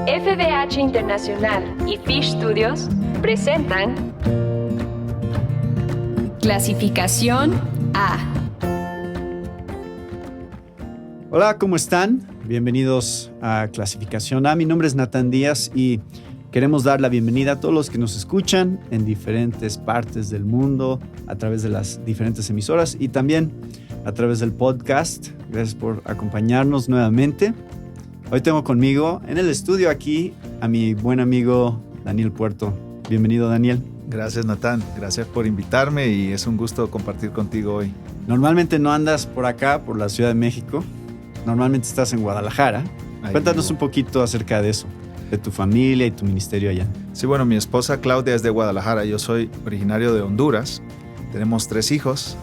FDH Internacional y Fish Studios presentan Clasificación A. Hola, ¿cómo están? Bienvenidos a Clasificación A. Mi nombre es Natán Díaz y queremos dar la bienvenida a todos los que nos escuchan en diferentes partes del mundo, a través de las diferentes emisoras y también a través del podcast. Gracias por acompañarnos nuevamente. Hoy tengo conmigo en el estudio aquí a mi buen amigo Daniel Puerto. Bienvenido, Daniel. Gracias, Natán. Gracias por invitarme y es un gusto compartir contigo hoy. Normalmente no andas por acá, por la Ciudad de México. Normalmente estás en Guadalajara. Cuéntanos un poquito acerca de eso, de tu familia y tu ministerio allá. Sí, bueno, mi esposa Claudia es de Guadalajara. Yo soy originario de Honduras. Tenemos 3 hijos,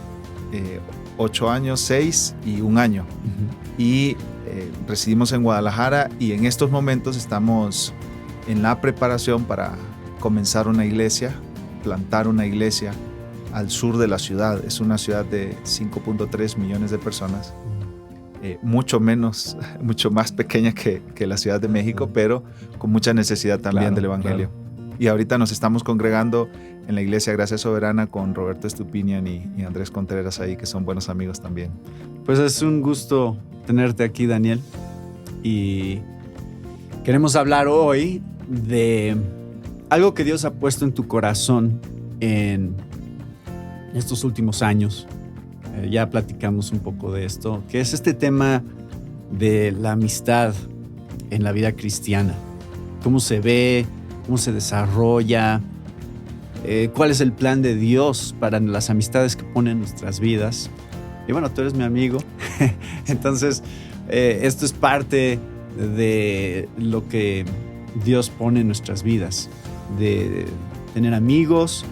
8 años, 6 y 1 año. Y residimos en Guadalajara y en estos momentos estamos en la preparación para comenzar una iglesia, plantar una iglesia al sur de la ciudad. Es una ciudad de 5.3 millones de personas. Mucho más pequeña que la Ciudad de México, pero con mucha necesidad también del Evangelio. Claro. Y ahorita nos estamos congregando en la Iglesia Gracia Soberana con Roberto Estupinian y Andrés Contreras ahí, que son buenos amigos también. Pues es un gusto tenerte aquí, Daniel. Y queremos hablar hoy de algo que Dios ha puesto en tu corazón en estos últimos años. Ya platicamos un poco de esto, que es este tema de la amistad en la vida cristiana. Cómo se ve, cómo se desarrolla, cuál es el plan de Dios para las amistades que pone en nuestras vidas. Y bueno, tú eres mi amigo, entonces esto es parte de lo que Dios pone en nuestras vidas, de tener amigos,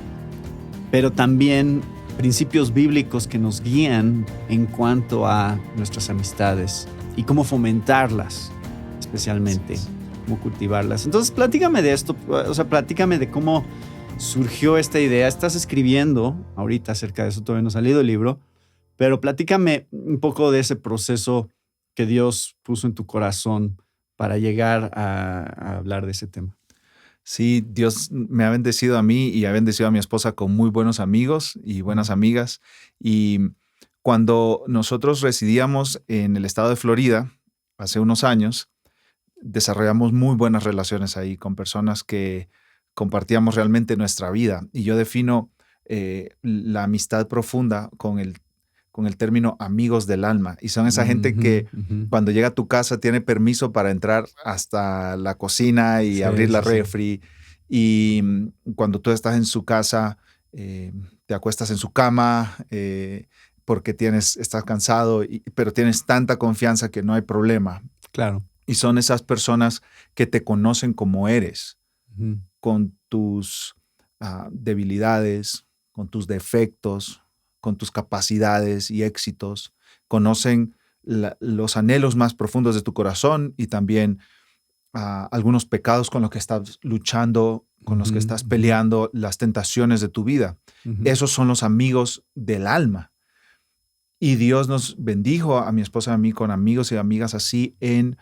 pero también principios bíblicos que nos guían en cuanto a nuestras amistades y cómo fomentarlas, especialmente, cómo cultivarlas. Entonces, platícame de esto, platícame de cómo surgió esta idea. Estás escribiendo ahorita acerca de eso, todavía no ha salido el libro, pero platícame un poco de ese proceso que Dios puso en tu corazón para llegar a hablar de ese tema. Sí, Dios me ha bendecido a mí y ha bendecido a mi esposa con muy buenos amigos y buenas amigas. Y cuando nosotros residíamos en el estado de Florida, hace unos años, desarrollamos muy buenas relaciones ahí con personas que compartíamos realmente nuestra vida. Y yo defino la amistad profunda con el término amigos del alma. Y son esa gente que cuando llega a tu casa tiene permiso para entrar hasta la cocina y abrir la refri. Y cuando tú estás en su casa, te acuestas en su cama porque estás cansado, pero tienes tanta confianza que no hay problema. Claro. Y son esas personas que te conocen como eres, con tus debilidades, con tus defectos, con tus capacidades y éxitos, conocen los anhelos más profundos de tu corazón y también algunos pecados con los que estás luchando, con los que estás peleando, las tentaciones de tu vida. Esos son los amigos del alma. Y Dios nos bendijo a mi esposa y a mí con amigos y amigas así en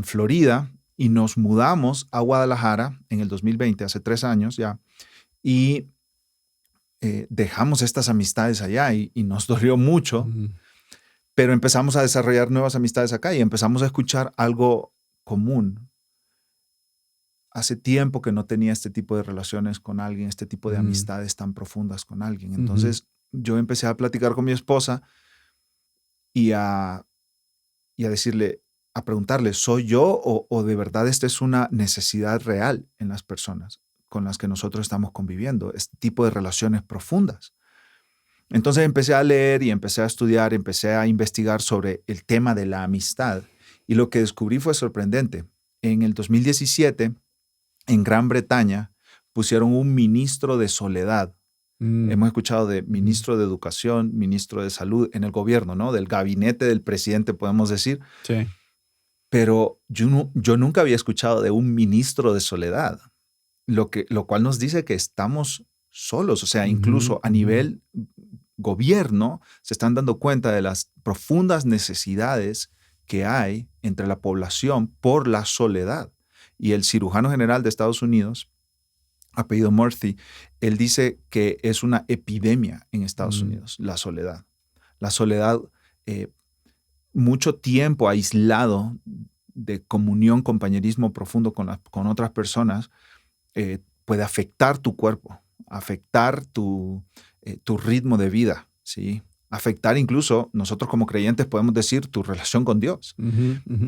Florida, y nos mudamos a Guadalajara en el 2020, hace 3 años ya, y dejamos estas amistades allá y nos dolió mucho, pero empezamos a desarrollar nuevas amistades acá y empezamos a escuchar algo común. Hace tiempo que no tenía este tipo de relaciones con alguien, este tipo de amistades tan profundas con alguien. Entonces yo empecé a platicar con mi esposa y a decirle, a preguntarle, ¿soy yo o de verdad esta es una necesidad real en las personas con las que nosotros estamos conviviendo, este tipo de relaciones profundas? Entonces empecé a leer y empecé a estudiar, empecé a investigar sobre el tema de la amistad, y lo que descubrí fue sorprendente. En el 2017, en Gran Bretaña, pusieron un ministro de soledad. Hemos escuchado de ministro de educación, ministro de salud en el gobierno, ¿no? Del gabinete del presidente, podemos decir. Sí. Pero yo nunca había escuchado de un ministro de soledad. Lo cual nos dice que estamos solos, o sea, incluso a nivel gobierno se están dando cuenta de las profundas necesidades que hay entre la población por la soledad. Y el cirujano general de Estados Unidos, apellido Murthy, él dice que es una epidemia en Estados Unidos, la soledad. La soledad, mucho tiempo aislado de comunión, compañerismo profundo con otras personas, puede afectar tu cuerpo, afectar tu ritmo de vida, ¿sí? Afectar incluso, nosotros como creyentes podemos decir, tu relación con Dios.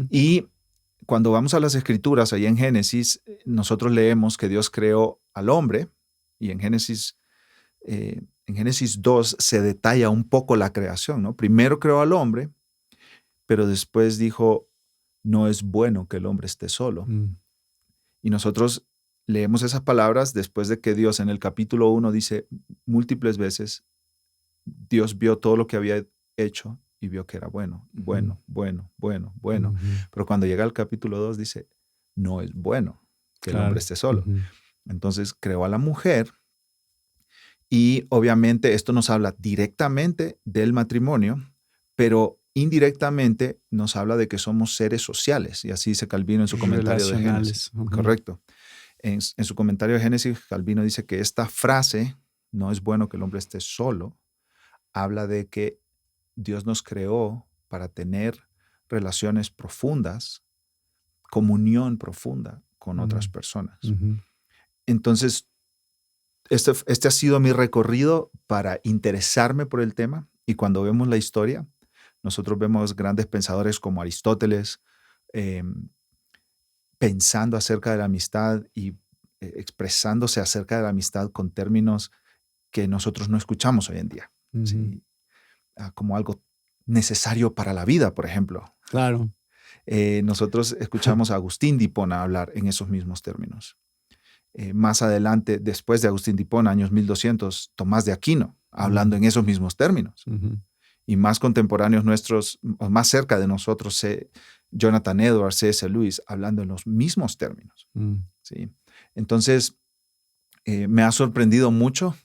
Y cuando vamos a las Escrituras, ahí en Génesis, nosotros leemos que Dios creó al hombre, y en Génesis 2 se detalla un poco la creación, ¿no? Primero creó al hombre, pero después dijo, no es bueno que el hombre esté solo. Y nosotros leemos esas palabras después de que Dios en el capítulo 1 dice múltiples veces, Dios vio todo lo que había hecho y vio que era bueno. Pero cuando llega al capítulo 2 dice, no es bueno que el hombre esté solo. Entonces creó a la mujer y obviamente esto nos habla directamente del matrimonio, pero indirectamente nos habla de que somos seres sociales. Y así dice Calvino en su comentario de Génesis. Correcto. En su comentario de Génesis, Calvino dice que esta frase, no es bueno que el hombre esté solo, habla de que Dios nos creó para tener relaciones profundas, comunión profunda con otras personas. Entonces, este ha sido mi recorrido para interesarme por el tema, y cuando vemos la historia, nosotros vemos grandes pensadores como Aristóteles pensando acerca de la amistad y expresándose acerca de la amistad con términos que nosotros no escuchamos hoy en día. ¿Sí? Como algo necesario para la vida, por ejemplo. Claro. Nosotros escuchamos a Agustín de Hipona hablar en esos mismos términos. Más adelante, después de Agustín de Hipona, años 1200, Tomás de Aquino, hablando en esos mismos términos. Y más contemporáneos nuestros, más cerca de nosotros, Jonathan Edwards, C.S. Lewis, hablando en los mismos términos. ¿Sí? Entonces, me ha sorprendido mucho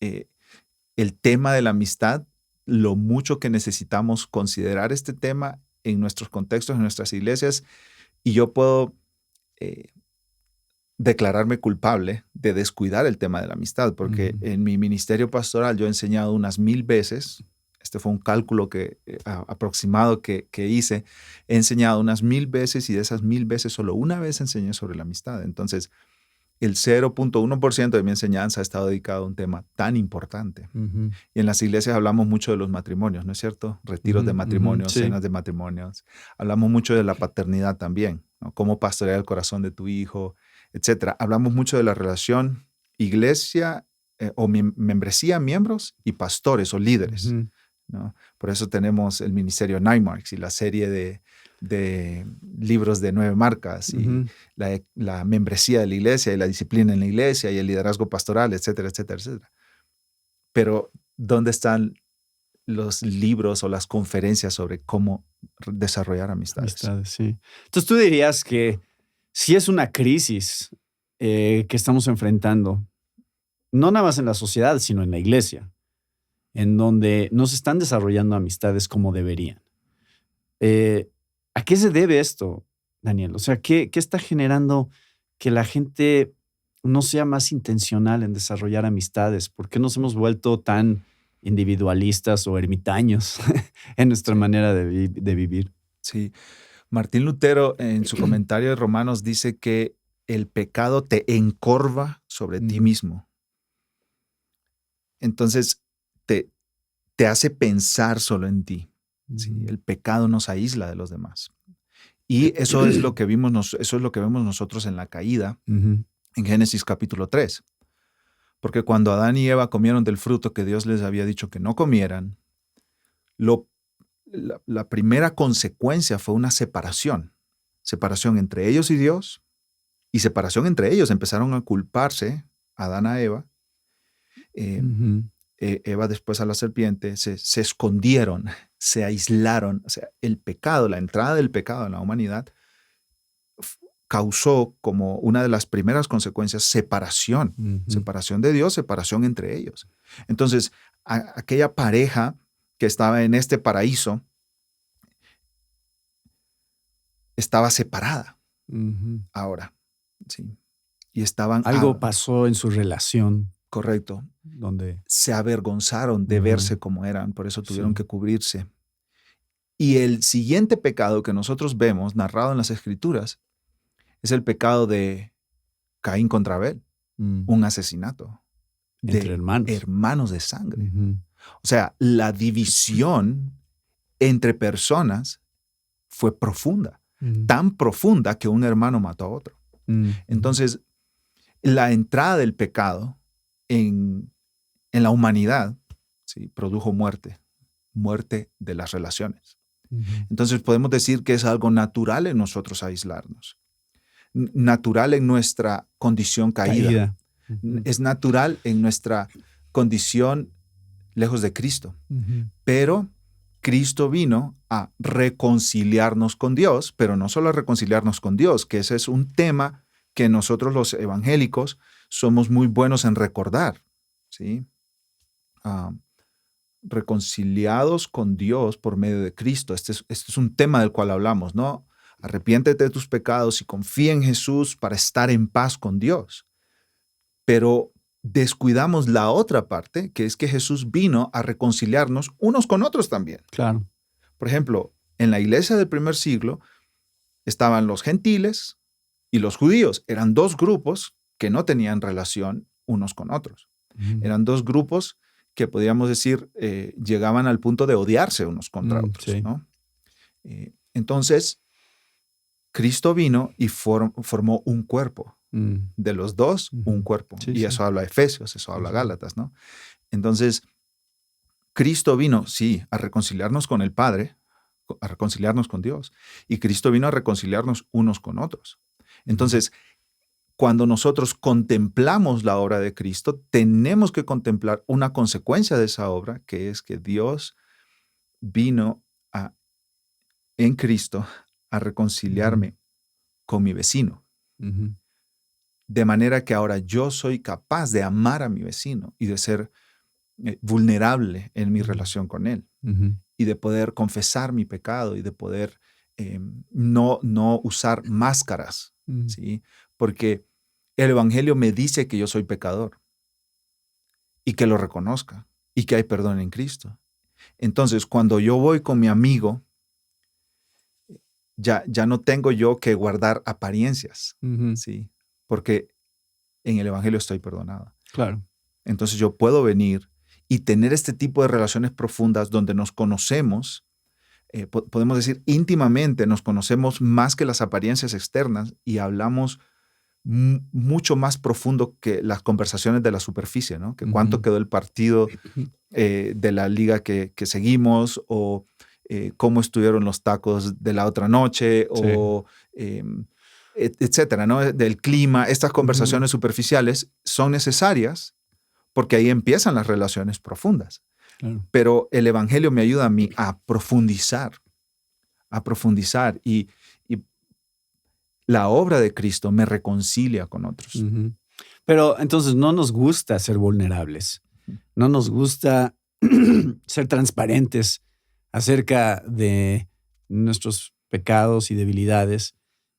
el tema de la amistad, lo mucho que necesitamos considerar este tema en nuestros contextos, en nuestras iglesias, y yo puedo declararme culpable de descuidar el tema de la amistad, porque en mi ministerio pastoral yo he enseñado unas 1000 veces, este fue un cálculo aproximado que hice, he enseñado unas 1000 veces, y de esas 1000 veces solo una vez enseñé sobre la amistad. Entonces, el 0.1% de mi enseñanza ha estado dedicado a un tema tan importante. Y en las iglesias hablamos mucho de los matrimonios, ¿no es cierto? Retiros de matrimonios, sí. cenas de matrimonios. Hablamos mucho de la paternidad también, ¿no? Cómo pastorear el corazón de tu hijo, etc. Hablamos mucho de la relación iglesia o membresía, miembros y pastores o líderes, ¿no? Por eso tenemos el ministerio 9 Marks y la serie de libros de 9 marcas y la membresía de la iglesia y la disciplina en la iglesia y el liderazgo pastoral, etcétera, etcétera, etcétera. Pero, ¿dónde están los libros o las conferencias sobre cómo desarrollar amistades? Sí. Entonces, tú dirías que si es una crisis que estamos enfrentando, no nada más en la sociedad, sino en la iglesia, en donde no se están desarrollando amistades como deberían. ¿A qué se debe esto, Daniel? O sea, ¿qué está generando que la gente no sea más intencional en desarrollar amistades? ¿Por qué nos hemos vuelto tan individualistas o ermitaños en nuestra manera de vivir? Sí. Martín Lutero, en su comentario de Romanos, dice que el pecado te encorva sobre ti mismo. Entonces, te hace pensar solo en ti. ¿Sí? El pecado nos aísla de los demás. Y eso es lo que vemos nosotros en la caída, en Génesis capítulo 3. Porque cuando Adán y Eva comieron del fruto que Dios les había dicho que no comieran, la primera consecuencia fue una separación. Separación entre ellos y Dios, y separación entre ellos. Empezaron a culparse, Adán a Eva. Eva después a la serpiente, se escondieron, se aislaron. O sea, el pecado, la entrada del pecado en la humanidad causó como una de las primeras consecuencias separación. Separación de Dios, separación entre ellos. Entonces, aquella pareja que estaba en este paraíso estaba separada. ahora. Sí. Y estaban... Algo pasó en su relación. Correcto. Donde se avergonzaron de verse como eran, por eso tuvieron que cubrirse. Y el siguiente pecado que nosotros vemos narrado en las Escrituras es el pecado de Caín contra Abel, un asesinato entre hermanos de sangre. O sea, la división entre personas fue profunda, tan profunda que un hermano mató a otro. Entonces, la entrada del pecado en la humanidad, ¿sí?, produjo muerte de las relaciones. Entonces podemos decir que es algo natural en nosotros aislarnos, natural en nuestra condición caída. Es natural en nuestra condición lejos de Cristo. Pero Cristo vino a reconciliarnos con Dios, pero no solo a reconciliarnos con Dios, que ese es un tema que nosotros los evangélicos somos muy buenos en recordar, ¿sí? Reconciliados con Dios por medio de Cristo. Este es un tema del cual hablamos, ¿no? Arrepiéntete de tus pecados y confía en Jesús para estar en paz con Dios. Pero descuidamos la otra parte, que es que Jesús vino a reconciliarnos unos con otros también. Claro. Por ejemplo, en la iglesia del primer siglo estaban los gentiles y los judíos. Eran dos grupos que no tenían relación unos con otros. Eran dos grupos que podríamos decir llegaban al punto de odiarse unos contra otros, sí, ¿no? Entonces, Cristo vino y formó un cuerpo. De los dos, un cuerpo. Sí, y eso habla de Efesios, eso habla de Gálatas, ¿no? Entonces, Cristo vino, sí, a reconciliarnos con el Padre, a reconciliarnos con Dios. Y Cristo vino a reconciliarnos unos con otros. Entonces, cuando nosotros contemplamos la obra de Cristo, tenemos que contemplar una consecuencia de esa obra, que es que Dios vino en Cristo a reconciliarme con mi vecino. De manera que ahora yo soy capaz de amar a mi vecino y de ser vulnerable en mi relación con él. Y de poder confesar mi pecado y de poder no usar máscaras, ¿sí? Porque el Evangelio me dice que yo soy pecador y que lo reconozca y que hay perdón en Cristo. Entonces, cuando yo voy con mi amigo, ya no tengo yo que guardar apariencias, ¿sí? Porque en el Evangelio estoy perdonado. Claro. Entonces yo puedo venir y tener este tipo de relaciones profundas donde nos conocemos, podemos decir íntimamente, nos conocemos más que las apariencias externas y hablamos mucho más profundo que las conversaciones de la superficie, ¿no? Que cuánto quedó el partido de la liga que seguimos, o cómo estuvieron los tacos de la otra noche, o etcétera, ¿no? Del clima. Estas conversaciones superficiales son necesarias porque ahí empiezan las relaciones profundas. Claro. Pero el Evangelio me ayuda a mí a profundizar y la obra de Cristo me reconcilia con otros. Pero entonces no nos gusta ser vulnerables, no nos gusta ser transparentes acerca de nuestros pecados y debilidades,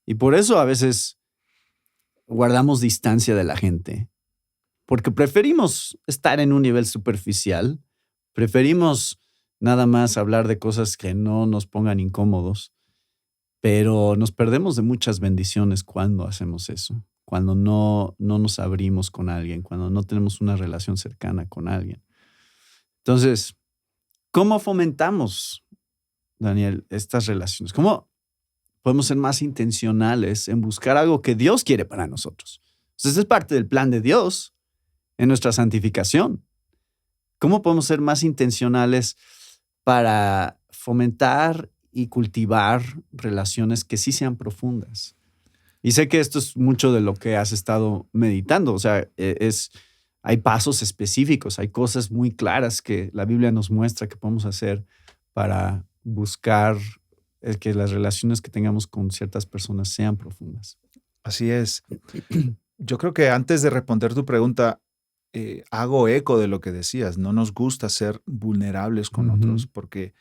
y por eso a veces guardamos distancia de la gente, porque preferimos estar en un nivel superficial, preferimos nada más hablar de cosas que no nos pongan incómodos, pero nos perdemos de muchas bendiciones cuando hacemos eso, cuando no nos abrimos con alguien, cuando no tenemos una relación cercana con alguien. Entonces, ¿cómo fomentamos, Daniel, estas relaciones? ¿Cómo podemos ser más intencionales en buscar algo que Dios quiere para nosotros? Entonces, es parte del plan de Dios en nuestra santificación. ¿Cómo podemos ser más intencionales para fomentar y cultivar relaciones que sí sean profundas? Y sé que esto es mucho de lo que has estado meditando. O sea, hay pasos específicos, hay cosas muy claras que la Biblia nos muestra que podemos hacer para buscar que las relaciones que tengamos con ciertas personas sean profundas. Así es. Yo creo que antes de responder tu pregunta, hago eco de lo que decías. No nos gusta ser vulnerables con otros porque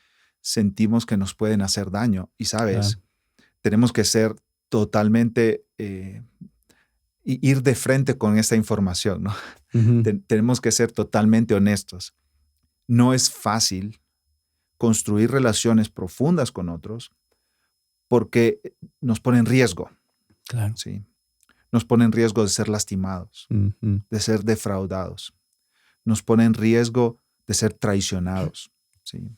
sentimos que nos pueden hacer daño. Y sabes, tenemos que ser totalmente ir de frente con esta información, ¿no? Tenemos que ser totalmente honestos. No es fácil construir relaciones profundas con otros porque nos pone en riesgo. Claro. ¿Sí? Nos pone en riesgo de ser lastimados, de ser defraudados. Nos pone en riesgo de ser traicionados. ¿Sí?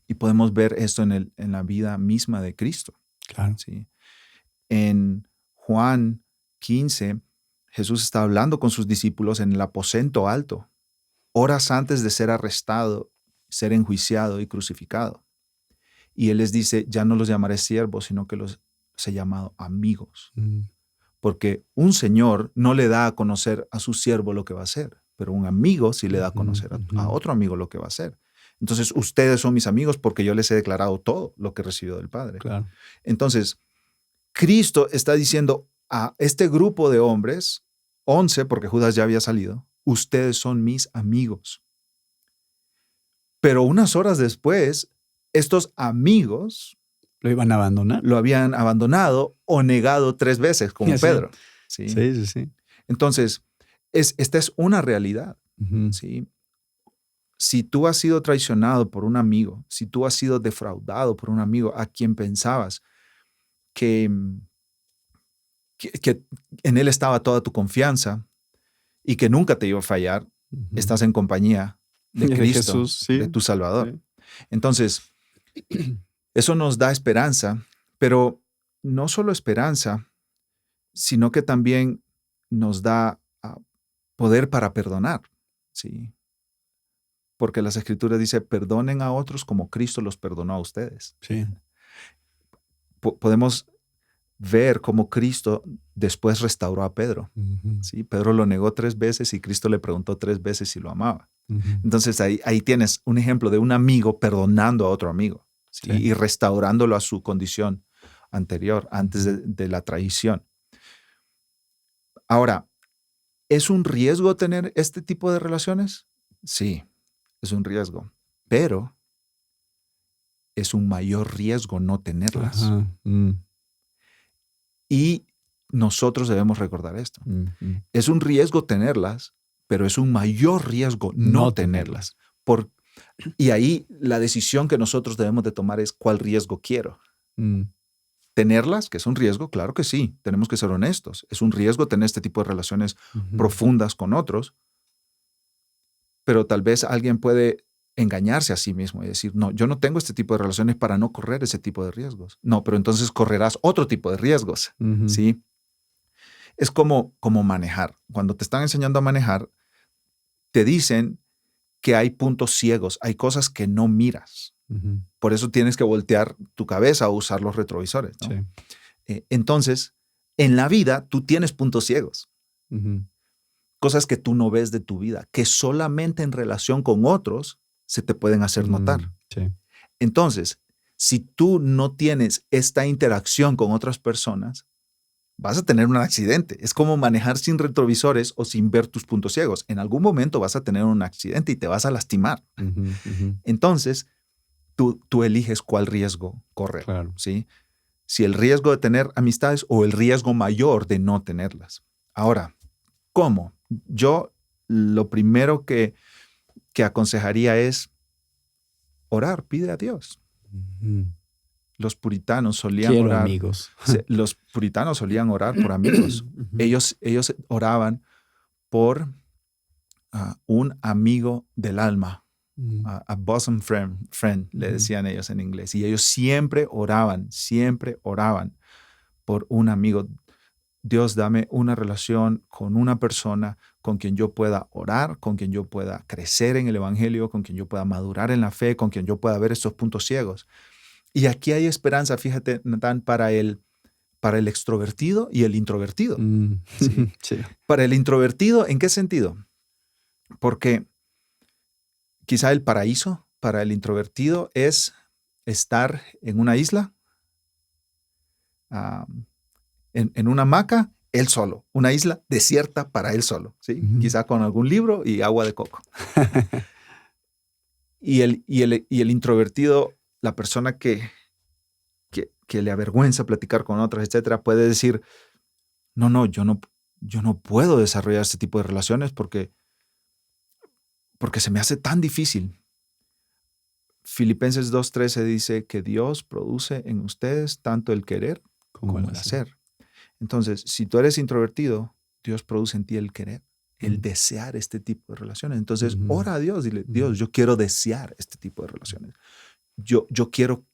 Y podemos ver esto en la vida misma de Cristo. Claro. ¿Sí? En Juan 15, Jesús está hablando con sus discípulos en el aposento alto, horas antes de ser arrestado, ser enjuiciado y crucificado. Y Él les dice, ya no los llamaré siervos, sino que los he llamado amigos. Porque un señor no le da a conocer a su siervo lo que va a hacer, pero un amigo sí le da a conocer a otro amigo lo que va a hacer. Entonces, ustedes son mis amigos porque yo les he declarado todo lo que recibió del Padre. Claro. Entonces, Cristo está diciendo a este grupo de hombres, 11, porque Judas ya había salido, ustedes son mis amigos. Pero unas horas después, estos amigos lo iban a abandonar. Lo habían abandonado o negado 3 veces, como Pedro. ¿Sí? Sí. Entonces, esta es una realidad. ¿Sí? Si tú has sido traicionado por un amigo, si tú has sido defraudado por un amigo a quien pensabas que en él estaba toda tu confianza y que nunca te iba a fallar, estás en compañía de Cristo, Jesús, sí. de tu Salvador. Sí. Entonces, eso nos da esperanza, pero no solo esperanza, sino que también nos da poder para perdonar. ¿Sí? Porque las Escrituras dicen, perdonen a otros como Cristo los perdonó a ustedes. Sí. Podemos ver cómo Cristo después restauró a Pedro. ¿Sí? Pedro lo negó 3 veces y Cristo le preguntó 3 veces si lo amaba. Entonces ahí tienes un ejemplo de un amigo perdonando a otro amigo, ¿sí? Sí. Y restaurándolo a su condición anterior, antes de la traición. Ahora, ¿es un riesgo tener este tipo de relaciones? Sí, es un riesgo, pero es un mayor riesgo no tenerlas. Y nosotros debemos recordar esto. Es un riesgo tenerlas, pero es un mayor riesgo no tenerlas. Y ahí la decisión que nosotros debemos de tomar es ¿cuál riesgo quiero? Tenerlas, que es un riesgo, claro que sí, tenemos que ser honestos. Es un riesgo tener este tipo de relaciones profundas con otros, pero tal vez alguien puede engañarse a sí mismo y decir, no, yo no tengo este tipo de relaciones para no correr ese tipo de riesgos. No, pero entonces correrás otro tipo de riesgos, ¿sí? Es como manejar. Cuando te están enseñando a manejar, te dicen que hay puntos ciegos, hay cosas que no miras. Por eso tienes que voltear tu cabeza o usar los retrovisores, ¿no? Sí. Entonces, en la vida tú tienes puntos ciegos. Cosas que tú no ves de tu vida, que solamente en relación con otros se te pueden hacer notar. Sí. Entonces, si tú no tienes esta interacción con otras personas, vas a tener un accidente. Es como manejar sin retrovisores o sin ver tus puntos ciegos. En algún momento vas a tener un accidente y te vas a lastimar. Entonces, tú eliges cuál riesgo correr. Claro. ¿Sí? Si el riesgo de tener amistades o el riesgo mayor de no tenerlas. Ahora, ¿cómo? Yo lo primero que aconsejaría es orar, pide a Dios. Los puritanos solían orar. Amigos. Los puritanos solían orar por amigos. Ellos oraban por un amigo del alma, a bosom friend, le decían ellos en inglés. Y ellos siempre oraban por un amigo. Dios, dame una relación con una persona con quien yo pueda orar, con quien yo pueda crecer en el evangelio, con quien yo pueda madurar en la fe, con quien yo pueda ver estos puntos ciegos. Y aquí hay esperanza, fíjate, Natán, para el extrovertido y el introvertido. ¿Sí? Sí. Para el introvertido, ¿en qué sentido? Porque quizá el paraíso para el introvertido es estar en una isla, en una hamaca, él solo, una isla desierta para él solo, ¿sí? Quizá con algún libro y agua de coco. y el introvertido, la persona que que le avergüenza platicar con otras, etcétera, puede decir, no, yo no puedo desarrollar este tipo de relaciones porque se me hace tan difícil. Filipenses 2:13 dice que Dios produce en ustedes tanto el querer como el hacer. Entonces, si tú eres introvertido, Dios produce en ti el querer, el desear este tipo de relaciones. Entonces, ora a Dios, dile, Dios, yo quiero desear este tipo de relaciones. Yo quiero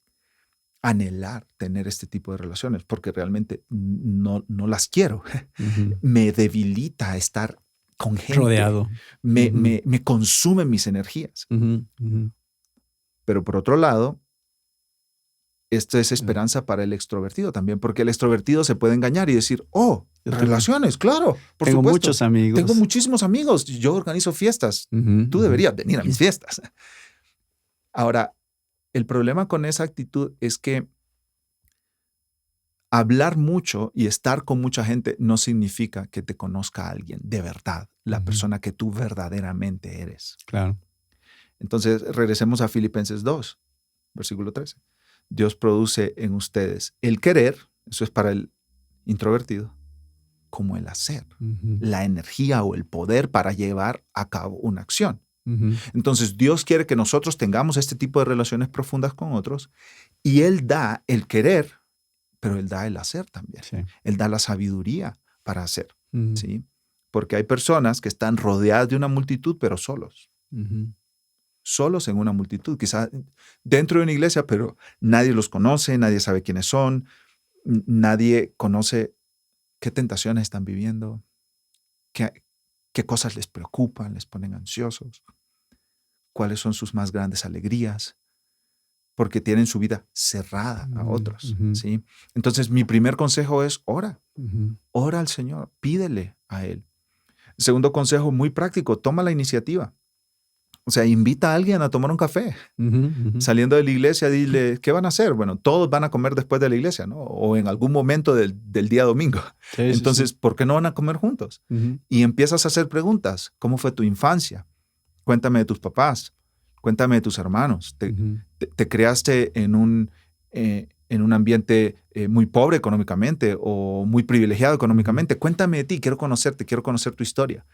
anhelar tener este tipo de relaciones porque realmente no las quiero. Me debilita estar con gente. Rodeado. Me consume mis energías. Pero por otro lado, esto es esperanza para el extrovertido también, porque el extrovertido se puede engañar y decir, relaciones, claro, por tengo supuesto. Muchos amigos. Tengo muchísimos amigos. Yo organizo fiestas. Tú deberías venir a mis fiestas. Ahora, el problema con esa actitud es que hablar mucho y estar con mucha gente no significa que te conozca a alguien de verdad, la persona que tú verdaderamente eres. Claro. Entonces, regresemos a Filipenses 2, versículo 13. Dios produce en ustedes el querer, eso es para el introvertido, como el hacer, la energía o el poder para llevar a cabo una acción. Entonces, Dios quiere que nosotros tengamos este tipo de relaciones profundas con otros y Él da el querer, pero Él da el hacer también. Sí. Él da la sabiduría para hacer, ¿sí? Porque hay personas que están rodeadas de una multitud, pero solos. Solos en una multitud, quizás dentro de una iglesia, pero nadie los conoce, nadie sabe quiénes son, nadie conoce qué tentaciones están viviendo, qué cosas les preocupan, les ponen ansiosos, cuáles son sus más grandes alegrías, porque tienen su vida cerrada a otros, ¿sí? Entonces, mi primer consejo es ora. Ora al Señor, pídele a Él. Segundo consejo, muy práctico, toma la iniciativa. O sea, invita a alguien a tomar un café. Saliendo de la iglesia, dile, ¿qué van a hacer? Bueno, todos van a comer después de la iglesia, ¿no? O en algún momento del día domingo. Sí, Entonces, sí. ¿por qué no van a comer juntos? Y empiezas a hacer preguntas. ¿Cómo fue tu infancia? Cuéntame de tus papás. Cuéntame de tus hermanos. ¿Te creaste en un ambiente muy pobre económicamente o muy privilegiado económicamente? Cuéntame de ti, quiero conocerte, quiero conocer tu historia.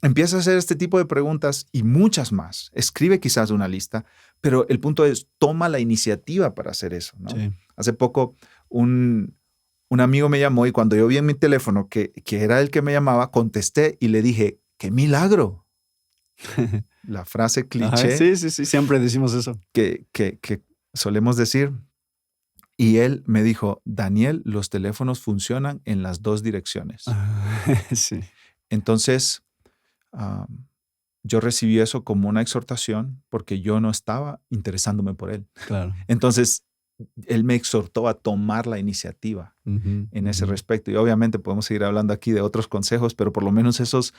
Empieza a hacer este tipo de preguntas y muchas más. Escribe quizás una lista, pero el punto es, toma la iniciativa para hacer eso, ¿no? Sí. Hace poco un amigo me llamó y cuando yo vi en mi teléfono que era el que me llamaba, contesté y le dije, ¡qué milagro! La frase cliché. Ajá, sí, siempre decimos eso. Que solemos decir. Y él me dijo, Daniel, los teléfonos funcionan en las dos direcciones. Sí. Entonces, yo recibí eso como una exhortación porque yo no estaba interesándome por él. Claro. Entonces, él me exhortó a tomar la iniciativa en ese respecto. Y obviamente podemos seguir hablando aquí de otros consejos, pero por lo menos esos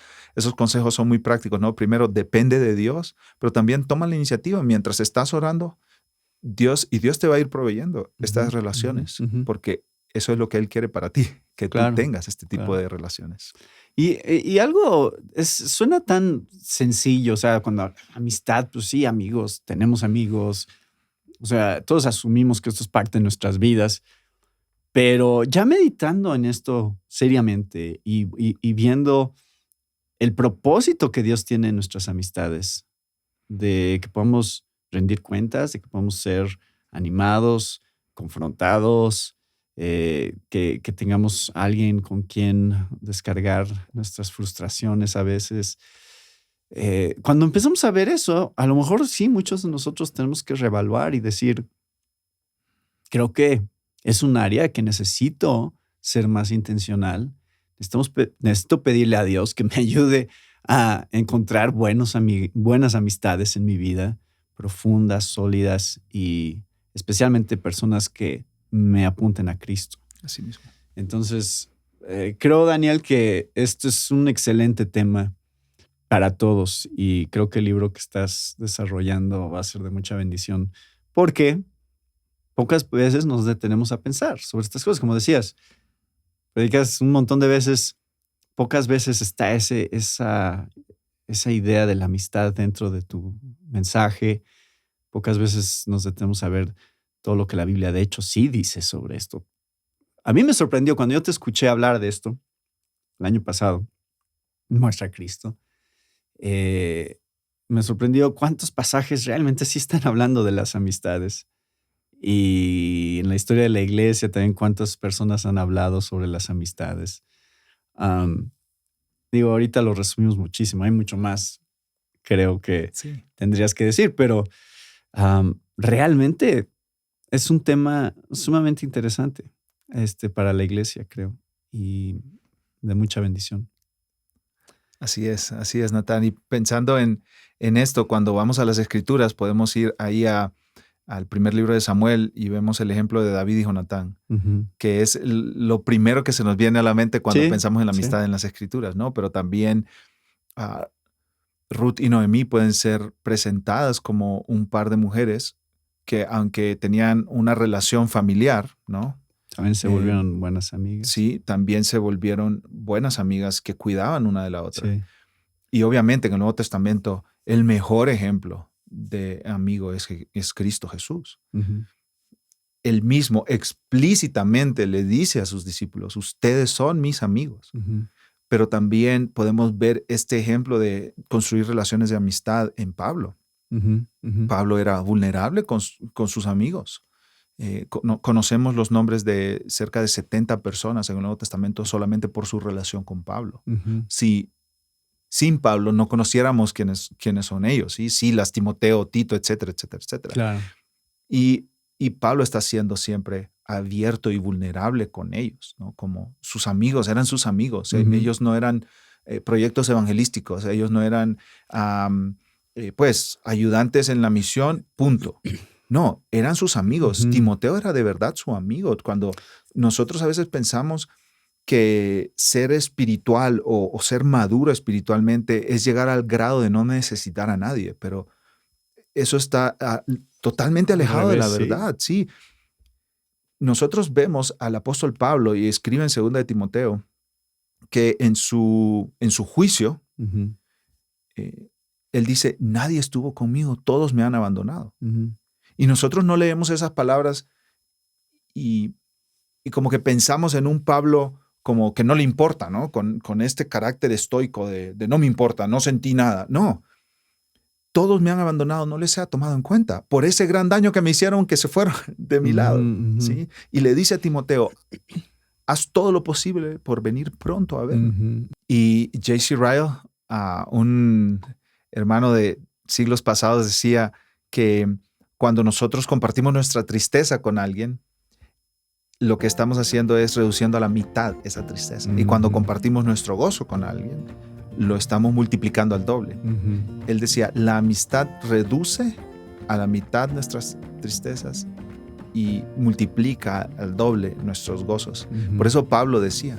consejos son muy prácticos, ¿no? Primero, depende de Dios, pero también toma la iniciativa. Mientras estás orando, Dios te va a ir proveyendo estas relaciones, porque eso es lo que Él quiere para ti, que tú tengas este tipo de relaciones. Y algo, suena tan sencillo, o sea, cuando amistad, pues sí, amigos, tenemos amigos, o sea, todos asumimos que esto es parte de nuestras vidas, pero ya meditando en esto seriamente y viendo el propósito que Dios tiene en nuestras amistades, de que podamos rendir cuentas, de que podamos ser animados, confrontados, que tengamos alguien con quien descargar nuestras frustraciones a veces. Cuando empezamos a ver eso, a lo mejor sí, muchos de nosotros tenemos que reevaluar y decir, creo que es un área que necesito ser más intencional. Necesito pedirle a Dios que me ayude a encontrar buenas amistades en mi vida, profundas, sólidas y especialmente personas que me apunten a Cristo. Así mismo. Entonces, creo, Daniel, que esto es un excelente tema para todos y creo que el libro que estás desarrollando va a ser de mucha bendición porque pocas veces nos detenemos a pensar sobre estas cosas. Como decías, predicas un montón de veces, pocas veces está esa idea de la amistad dentro de tu mensaje. Pocas veces nos detenemos a ver todo lo que la Biblia de hecho sí dice sobre esto. A mí me sorprendió cuando yo te escuché hablar de esto el año pasado, Muestra a Cristo. Me sorprendió cuántos pasajes realmente sí están hablando de las amistades. Y en la historia de la iglesia también cuántas personas han hablado sobre las amistades. Ahorita lo resumimos muchísimo. Hay mucho más, creo que tendrías que decir, pero realmente es un tema sumamente interesante para la iglesia, creo, y de mucha bendición. Así es, Natán. Y pensando en esto, cuando vamos a las Escrituras, podemos ir ahí al primer libro de Samuel y vemos el ejemplo de David y Jonatán, que es lo primero que se nos viene a la mente cuando pensamos en la amistad en las Escrituras, ¿no? Pero también Ruth y Noemí pueden ser presentadas como un par de mujeres que, aunque tenían una relación familiar, ¿no? También se volvieron buenas amigas. Sí, también se volvieron buenas amigas que cuidaban una de la otra. Sí. Y obviamente en el Nuevo Testamento el mejor ejemplo de amigo es Cristo Jesús. Él mismo explícitamente le dice a sus discípulos, ustedes son mis amigos. Pero también podemos ver este ejemplo de construir relaciones de amistad en Pablo. Pablo era vulnerable con sus amigos. Conocemos los nombres de cerca de 70 personas en el Nuevo Testamento solamente por su relación con Pablo. Si sin Pablo no conociéramos quiénes son ellos, ¿sí? Silas, Timoteo, Tito, etcétera, etcétera, etcétera. Claro. Y Pablo está siendo siempre abierto y vulnerable con ellos, ¿no? Como sus amigos, eran sus amigos. Ellos no eran proyectos evangelísticos, ellos no eran ayudantes en la misión, punto. No, eran sus amigos. Timoteo era de verdad su amigo. Cuando nosotros a veces pensamos que ser espiritual o ser maduro espiritualmente es llegar al grado de no necesitar a nadie, pero eso está totalmente alejado de la verdad. Sí. Nosotros vemos al apóstol Pablo y escribe en 2 de Timoteo que en su juicio, él dice, nadie estuvo conmigo, todos me han abandonado. Y nosotros no leemos esas palabras y como que pensamos en un Pablo como que no le importa, ¿no? Con este carácter estoico de no me importa, no sentí nada. No, todos me han abandonado, no les he tomado en cuenta por ese gran daño que me hicieron que se fueron de mi lado. ¿Sí? Y le dice a Timoteo, haz todo lo posible por venir pronto a verme. Y J.C. Ryle, un hermano de siglos pasados, decía que cuando nosotros compartimos nuestra tristeza con alguien, lo que estamos haciendo es reduciendo a la mitad esa tristeza. Y cuando compartimos nuestro gozo con alguien, lo estamos multiplicando al doble. Él decía, la amistad reduce a la mitad nuestras tristezas y multiplica al doble nuestros gozos. Por eso Pablo decía,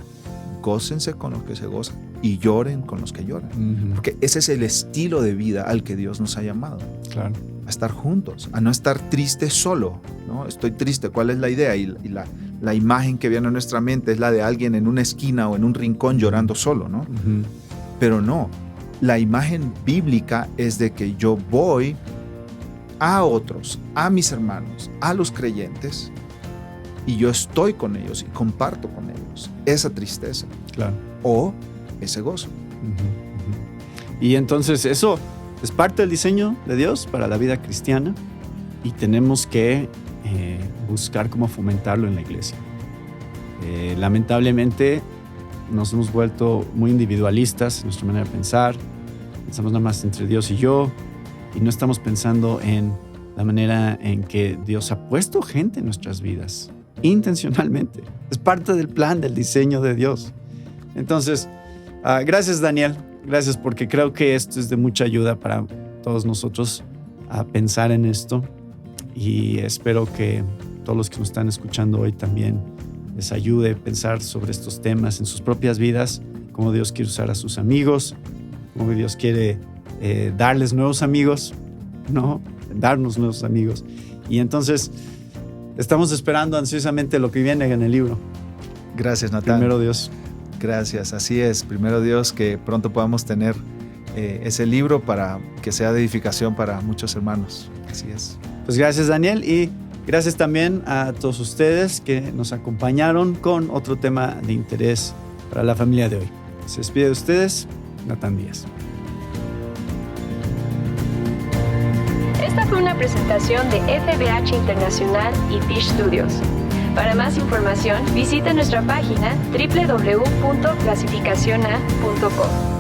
gócense con los que se gozan y lloren con los que lloran. Porque ese es el estilo de vida al que Dios nos ha llamado. Claro. A estar juntos, a no estar triste solo, ¿no? Estoy triste, ¿cuál es la idea? Y la imagen que viene a nuestra mente es la de alguien en una esquina o en un rincón llorando solo, ¿no? Pero no, la imagen bíblica es de que yo voy a otros, a mis hermanos, a los creyentes, y yo estoy con ellos y comparto con ellos esa tristeza, claro, o ese gozo. Y entonces eso es parte del diseño de Dios para la vida cristiana y tenemos que buscar cómo fomentarlo en la iglesia. Lamentablemente nos hemos vuelto muy individualistas en nuestra manera de pensar. Pensamos nada más entre Dios y yo y no estamos pensando en la manera en que Dios ha puesto gente en nuestras vidas intencionalmente. Es parte del plan, del diseño de Dios. Entonces, gracias, Daniel. Gracias, porque creo que esto es de mucha ayuda para todos nosotros a pensar en esto y espero que todos los que nos están escuchando hoy también les ayude a pensar sobre estos temas en sus propias vidas, cómo Dios quiere usar a sus amigos, cómo Dios quiere darles nuevos amigos, ¿no? Darnos nuevos amigos. Y entonces estamos esperando ansiosamente lo que viene en el libro. Gracias, Natán. Primero Dios. Gracias, así es. Primero Dios, que pronto podamos tener ese libro para que sea de edificación para muchos hermanos. Así es. Pues gracias, Daniel, y Gracias también a todos ustedes que nos acompañaron con otro tema de interés para la familia de hoy. Se despide de ustedes, Natán Díaz. Esta fue una presentación de FBH Internacional y Fish Studios. Para más información, visita nuestra página www.clasificaciona.com.